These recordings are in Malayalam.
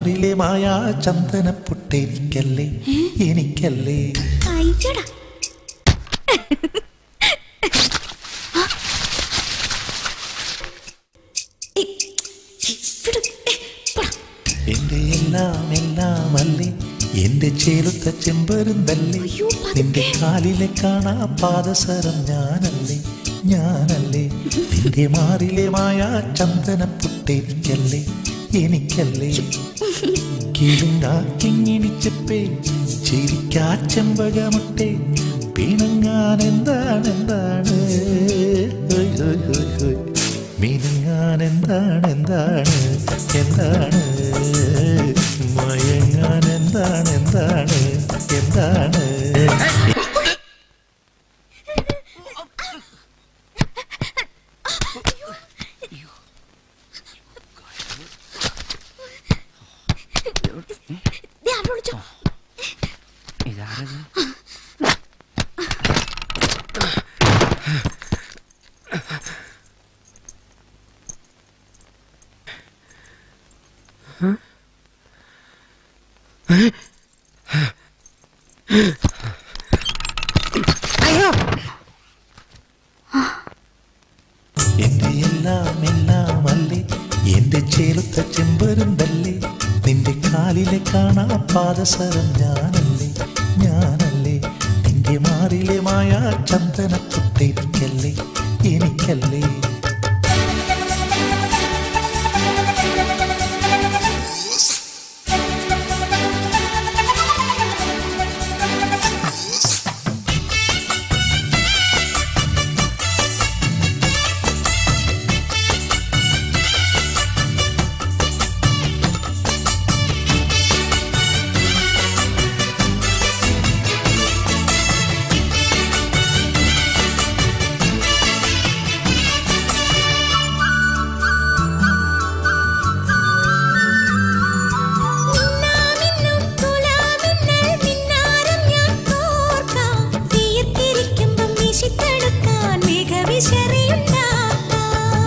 മായ ചന്ദനപ്പൊട്ടെനിക്കല്ലേ എനിക്കല്ലേ എന്റെ എല്ലാം എല്ലാം അല്ലേ എന്റെ ചേലുത്ത ചെമ്പരുന്തല്ലേ നിന്റെ കാലിലെ കാണാ പാദസരം ഞാനല്ലേ ഞാനല്ലേ നിന്റെ മാറിലെ മായ ചന്ദനപ്പൊട്ടെനിക്കല്ലേ എനിക്കല്ലേ കിഴുങ്ങാക്കിങ്ങിണിച്ചപ്പേ ചിരിക്കാ ചെമ്പകമുട്ടെ പിണങ്ങാൻ എന്താണ് മിനുങ്ങാൻ എന്താണ് മയങ്ങാൻ എന്താണ് എന്റെ എല്ലാം എല്ലാം അല്ലേ എന്റെ ചേലുത്ത ചെമ്പരുന്തല്ലേ നിന്റെ കാലിലെ കാണാ പാദസരം ഞാനല്ലേ ഞാനല്ലേ നിന്റെ മാറിലെ മായ ചന്ദനപ്പൊട്ടെനിക്കല്ലേ എനിക്കല്ലേ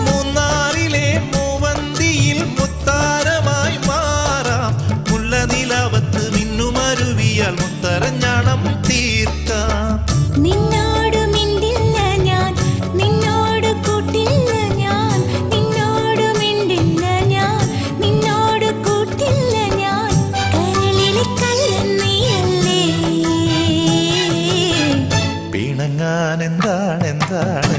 മൂന്നാറിലെ മൂവന്തിയിൽ മുത്താരമായി മാറാം മുല്ലനിലാവത്ത് മിന്നുമരുവിയാൽ മുത്തരഞ്ഞാണം തീർക്കാം നിന്നോട് മിണ്ടില്ല ഞാൻ നിന്നോട് കൂട്ടില്ല ഞാൻ നിന്നോട് മിണ്ടില്ല ഞാൻ നിന്നോട് കൂട്ടില്ല ഞാൻ കരളിലെ കള്ളൻ നീയല്ലേ പിണങ്ങാൻ എന്താണ്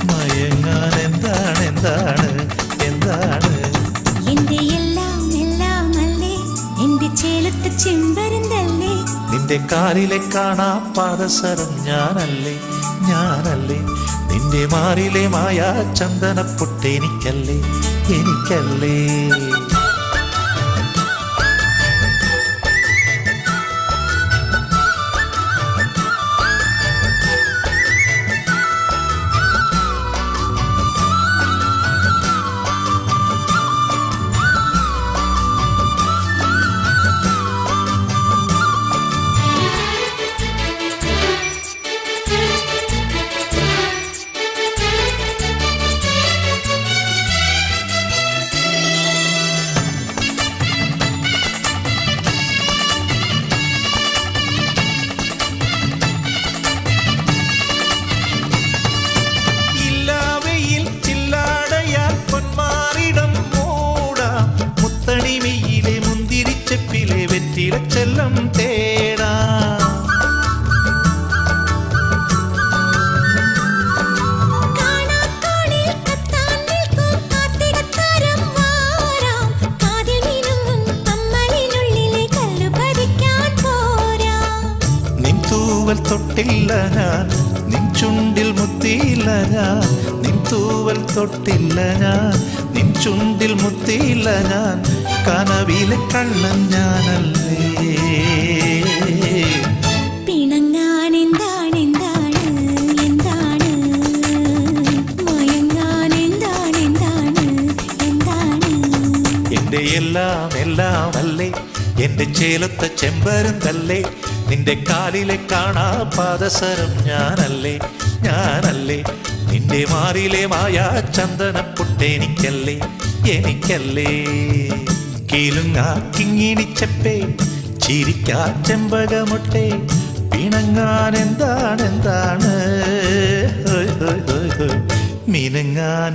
മയങ്ങാൻ എന്താണ് എന്റെ എല്ലാം എല്ലാം അല്ലേ എന്റെ ചേലത്ത ചെമ്പരുന്തല്ലേ നിന്റെ കാലിലെ കാണാ പാദസരം ഞാനല്ലേ നിന്റെ മാറിലെ മായ ചന്ദനപ്പൊട്ടെനിക്കല്ലേ എനിക്കല്ലേ ചെല്ലം തേടാ നിൻ തൂവൽ തൊട്ടില്ല ഞാൻ നിൻ ചുണ്ടിൽ മുത്തിയില്ല ഞാൻ നിൻ തൂവൽ തൊട്ടില്ല ഞാൻ നിൻ ചുണ്ടിൽ മുത്തിയില്ല ഞാൻ കനവിലെ കള്ളൻ ഞാനല്ലേ പിണങ്ങാൻ എന്താണ് മയങ്ങാൻ എന്താണ് എന്റെ എല്ലാം എല്ലാം അല്ലേ എന്റെ ചേലത്ത ചെമ്പരുന്തല്ലേ നിന്റെ കാലിലെ കാണാ പാദസരം ഞാനല്ലേ നിന്റെ മാറിലെ മായ ചന്ദനപ്പൊട്ടെനിക്കല്ലേ എനിക്കല്ലേ കിലുങ്ങാ കിങ്ങിണിച്ചപ്പേ ചിരിക്കാ ചെമ്പകമൊട്ടെ പിണങ്ങാൻ എന്താണ് മിനുങ്ങാൻ